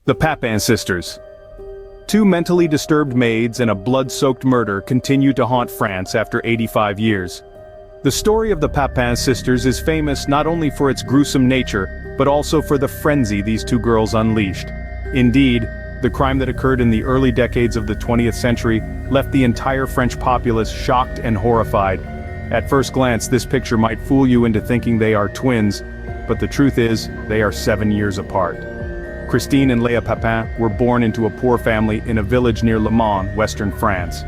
The Papin sisters. Two mentally disturbed maids and a blood-soaked murder continue to haunt France after 85 years. The story of the Papin sisters is famous not only for its gruesome nature, but also for the frenzy these two girls unleashed. Indeed, the crime that occurred in the early decades of the 20th century left the entire French populace shocked and horrified. At first glance, this picture might fool you into thinking they are twins, but the truth is, they are 7 years apart. Christine and Léa Papin were born into a poor family in a village near Le Mans, western France.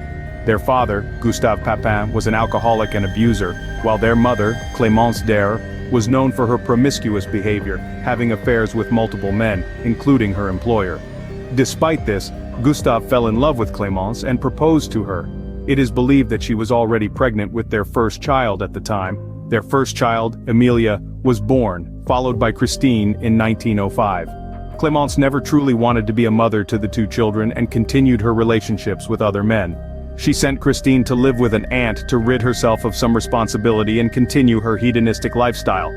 Their father, Gustave Papin, was an alcoholic and abuser, while their mother, Clémence Dare, was known for her promiscuous behavior, having affairs with multiple men, including her employer. Despite this, Gustave fell in love with Clémence and proposed to her. It is believed that she was already pregnant with their first child at the time. Their first child, Emilia, was born, followed by Christine in 1905. Clémence never truly wanted to be a mother to the two children and continued her relationships with other men. She sent Christine to live with an aunt to rid herself of some responsibility and continue her hedonistic lifestyle.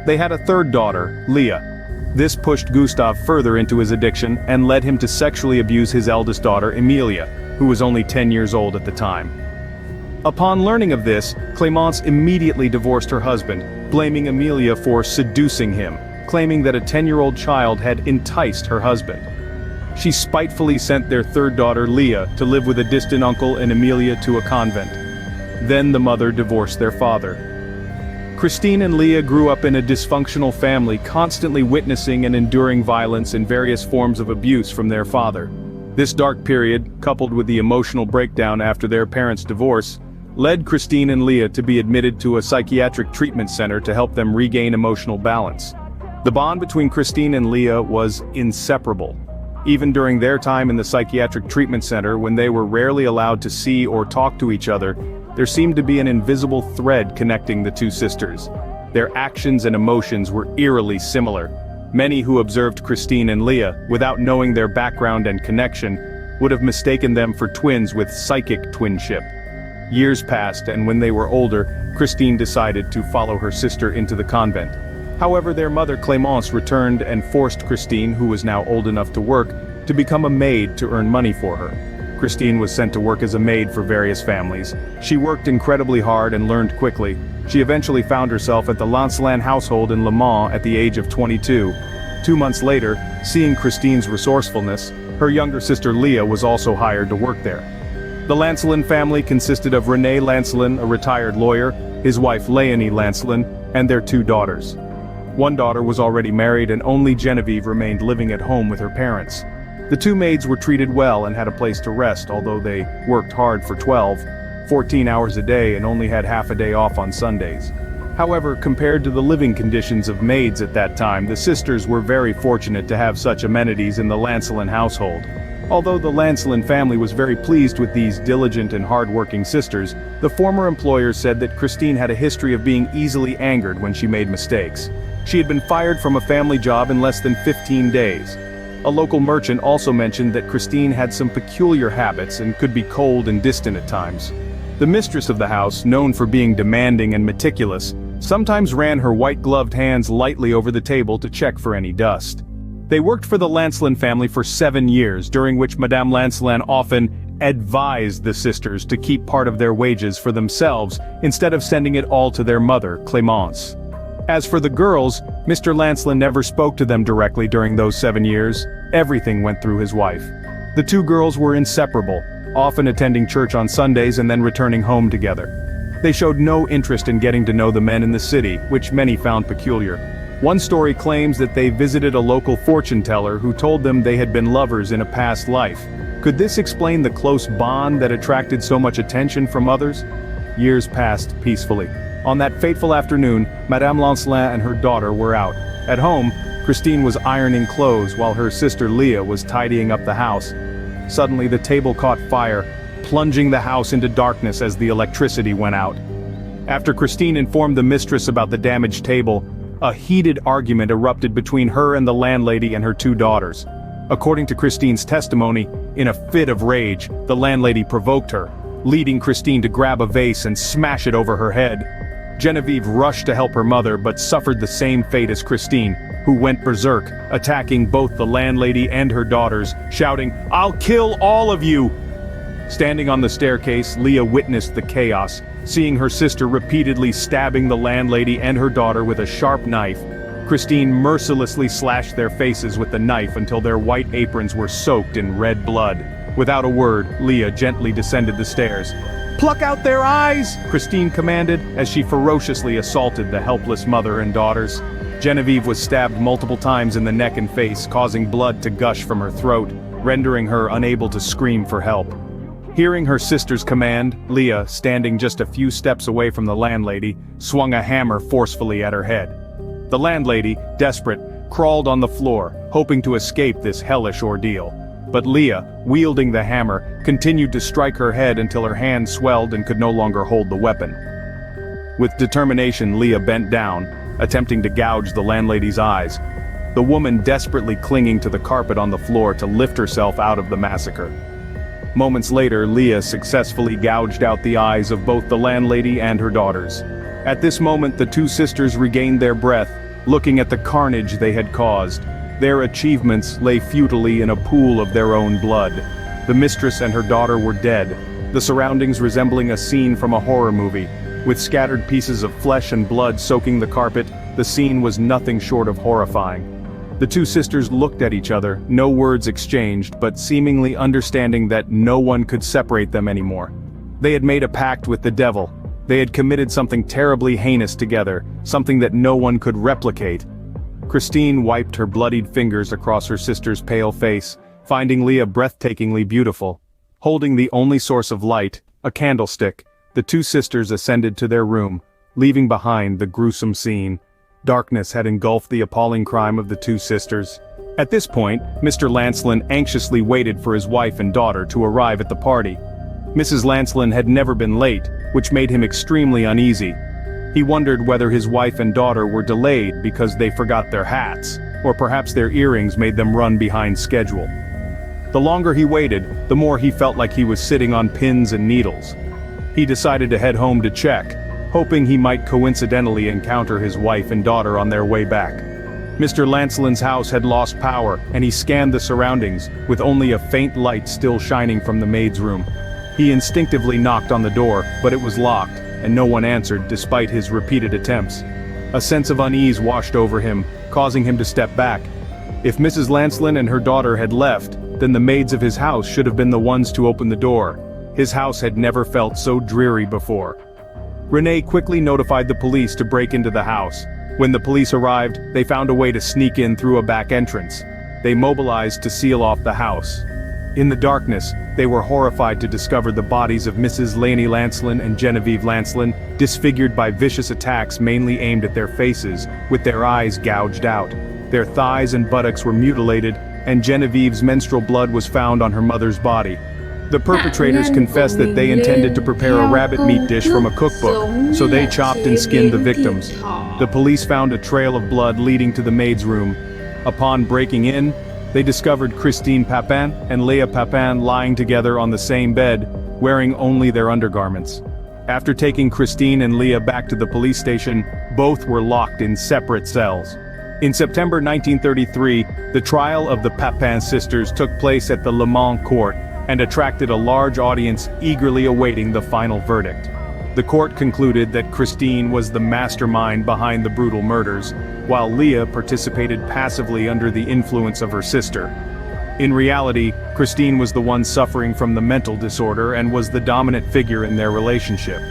They had a third daughter, Léa. This pushed Gustave further into his addiction and led him to sexually abuse his eldest daughter, Emilia, who was only 10 years old at the time. Upon learning of this, Clémence immediately divorced her husband, blaming Emilia for seducing him, claiming that a 10-year-old child had enticed her husband. She spitefully sent their third daughter, Léa, to live with a distant uncle and Emilia to a convent. Then the mother divorced their father. Christine and Léa grew up in a dysfunctional family, constantly witnessing and enduring violence and various forms of abuse from their father. This dark period, coupled with the emotional breakdown after their parents' divorce, led Christine and Léa to be admitted to a psychiatric treatment center to help them regain emotional balance. The bond between Christine and Léa was inseparable. Even during their time in the psychiatric treatment center, when they were rarely allowed to see or talk to each other, there seemed to be an invisible thread connecting the two sisters. Their actions and emotions were eerily similar. Many who observed Christine and Léa, without knowing their background and connection, would have mistaken them for twins with psychic twinship. Years passed, and when they were older, Christine decided to follow her sister into the convent. However, their mother Clémence returned and forced Christine, who was now old enough to work, to become a maid to earn money for her. Christine was sent to work as a maid for various families. She worked incredibly hard and learned quickly. She eventually found herself at the Lancelin household in Le Mans at the age of 22. 2 months later, seeing Christine's resourcefulness, her younger sister Léa was also hired to work there. The Lancelin family consisted of René Lancelin, a retired lawyer, his wife Léonie Lancelin, and their 2 daughters. One daughter was already married and only Geneviève remained living at home with her parents. The 2 maids were treated well and had a place to rest, although they worked hard for 14 hours a day and only had half a day off on Sundays. However, compared to the living conditions of maids at that time, the sisters were very fortunate to have such amenities in the Lancelin household. Although the Lancelin family was very pleased with these diligent and hard-working sisters, the former employer said that Christine had a history of being easily angered when she made mistakes. She had been fired from a family job in less than 15 days. A local merchant also mentioned that Christine had some peculiar habits and could be cold and distant at times. The mistress of the house, known for being demanding and meticulous, sometimes ran her white-gloved hands lightly over the table to check for any dust. They worked for the Lancelin family for 7 years, during which Madame Lancelin often advised the sisters to keep part of their wages for themselves instead of sending it all to their mother, Clémence. As for the girls, Mr. Lancelin never spoke to them directly during those 7 years. Everything went through his wife. The 2 girls were inseparable, often attending church on Sundays and then returning home together. They showed no interest in getting to know the men in the city, which many found peculiar. One story claims that they visited a local fortune teller who told them they had been lovers in a past life. Could this explain the close bond that attracted so much attention from others? Years passed peacefully. On that fateful afternoon, Madame Lancelin and her daughter were out. At home, Christine was ironing clothes while her sister Léa was tidying up the house. Suddenly the table caught fire, plunging the house into darkness as the electricity went out. After Christine informed the mistress about the damaged table, a heated argument erupted between her and the landlady and her 2 daughters. According to Christine's testimony, in a fit of rage, the landlady provoked her, leading Christine to grab a vase and smash it over her head. Geneviève rushed to help her mother but suffered the same fate as Christine, who who went berserk, attacking both the landlady and her daughters, shouting, "I'll kill all of you!" Standing on the staircase, Leah witnessed the chaos, seeing her sister repeatedly stabbing the landlady and her daughter with a sharp knife. Christine mercilessly slashed their faces with the knife until their white aprons were soaked in red blood. Without a word, Leah gently descended the stairs. "Pluck out their eyes!" Christine commanded, as she ferociously assaulted the helpless mother and daughters. Genevieve was stabbed multiple times in the neck and face, causing blood to gush from her throat, rendering her unable to scream for help. Hearing her sister's command, Leah, standing just a few steps away from the landlady, swung a hammer forcefully at her head. The landlady, desperate, crawled on the floor, hoping to escape this hellish ordeal. But Leah, wielding the hammer, continued to strike her head until her hand swelled and could no longer hold the weapon. With determination, Leah bent down, attempting to gouge the landlady's eyes, the woman desperately clinging to the carpet on the floor to lift herself out of the massacre. Moments later, Leah successfully gouged out the eyes of both the landlady and her daughters. At this moment, the two sisters regained their breath, looking at the carnage they had caused. Their achievements lay futilely in a pool of their own blood. The mistress and her daughter were dead, the surroundings resembling a scene from a horror movie. With scattered pieces of flesh and blood soaking the carpet, the scene was nothing short of horrifying. The two sisters looked at each other, no words exchanged, but seemingly understanding that no one could separate them anymore. They had made a pact with the devil. They had committed something terribly heinous together, something that no one could replicate. Christine wiped her bloodied fingers across her sister's pale face, finding Leah breathtakingly beautiful. Holding the only source of light, a candlestick, the two sisters ascended to their room, leaving behind the gruesome scene. Darkness had engulfed the appalling crime of the two sisters. At this point, Mr. Lancelin anxiously waited for his wife and daughter to arrive at the party. Mrs. Lancelin had never been late, which made him extremely uneasy. He wondered whether his wife and daughter were delayed because they forgot their hats, or perhaps their earrings made them run behind schedule. The longer he waited, the more he felt like he was sitting on pins and needles. He decided to head home to check, hoping he might coincidentally encounter his wife and daughter on their way back. Mr. Lancelin's house had lost power, and he scanned the surroundings, with only a faint light still shining from the maid's room. He instinctively knocked on the door, but it was locked, and no one answered despite his repeated attempts. A sense of unease washed over him, causing him to step back. If Mrs. Lancelin and her daughter had left, then the maids of his house should have been the ones to open the door. His house had never felt so dreary before. Renee quickly notified the police to break into the house. When the police arrived, they found a way to sneak in through a back entrance. They mobilized to seal off the house. In the darkness, they were horrified to discover the bodies of Mrs. Lainey Lancelin and Genevieve Lancelin, disfigured by vicious attacks mainly aimed at their faces, with their eyes gouged out. Their thighs and buttocks were mutilated, and Genevieve's menstrual blood was found on her mother's body. The perpetrators confessed that they intended to prepare a rabbit meat dish from a cookbook, so they chopped and skinned the victims. The police found a trail of blood leading to the maid's room. Upon breaking in, they discovered Christine Papin and Leah Papin lying together on the same bed, wearing only their undergarments. After taking Christine and Leah back to the police station, both were locked in separate cells. In September 1933, the trial of the Papin sisters took place at the Le Mans court, and attracted a large audience eagerly awaiting the final verdict. The court concluded that Christine was the mastermind behind the brutal murders, while Leah participated passively under the influence of her sister. In reality, Christine was the one suffering from the mental disorder and was the dominant figure in their relationship.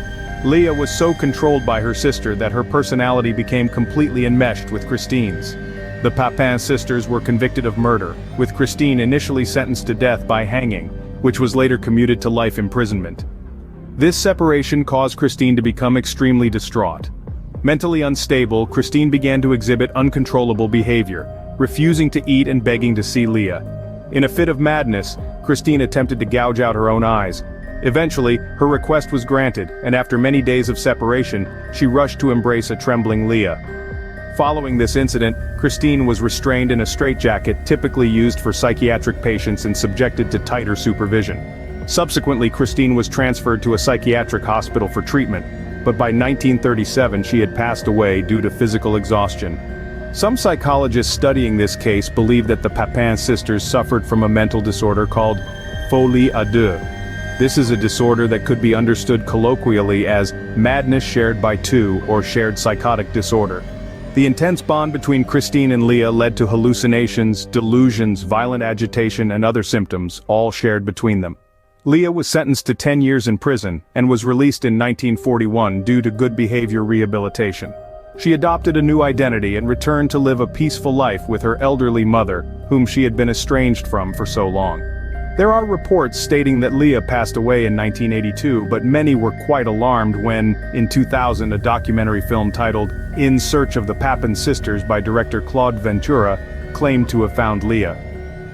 Leah was so controlled by her sister that her personality became completely enmeshed with Christine's. The Papin sisters were convicted of murder, with Christine initially sentenced to death by hanging, which was later commuted to life imprisonment. This separation caused Christine to become extremely distraught. Mentally unstable, Christine began to exhibit uncontrollable behavior, refusing to eat and begging to see Leah. In a fit of madness, Christine attempted to gouge out her own eyes. Eventually, her request was granted, and after many days of separation, she rushed to embrace a trembling Leah. Following this incident, Christine was restrained in a straitjacket typically used for psychiatric patients and subjected to tighter supervision. Subsequently, Christine was transferred to a psychiatric hospital for treatment, but by 1937 she had passed away due to physical exhaustion. Some psychologists studying this case believe that the Papin sisters suffered from a mental disorder called folie à deux. This is a disorder that could be understood colloquially as madness shared by two or shared psychotic disorder. The intense bond between Christine and Leah led to hallucinations, delusions, violent agitation, and other symptoms, all shared between them. Leah was sentenced to 10 years in prison and was released in 1941 due to good behavior rehabilitation. She adopted a new identity and returned to live a peaceful life with her elderly mother, whom she had been estranged from for so long. There are reports stating that Leah passed away in 1982, but many were quite alarmed when, in 2000, a documentary film titled In Search of the Papin Sisters by director Claude Ventura claimed to have found Leah.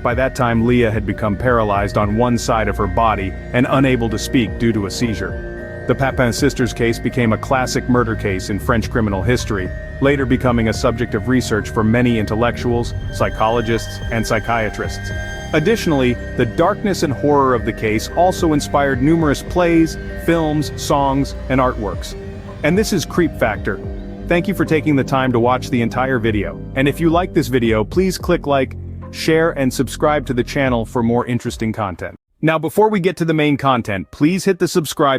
By that time, Leah had become paralyzed on one side of her body and unable to speak due to a seizure. The Papin sisters case became a classic murder case in French criminal history, later becoming a subject of research for many intellectuals, psychologists, and psychiatrists. Additionally, the darkness and horror of the case also inspired numerous plays, films, songs, and artworks. And this is Creep Factor. Thank you for taking the time to watch the entire video. And if you like this video, please click like, share, and subscribe to the channel for more interesting content. Now, before we get to the main content, please hit the subscribe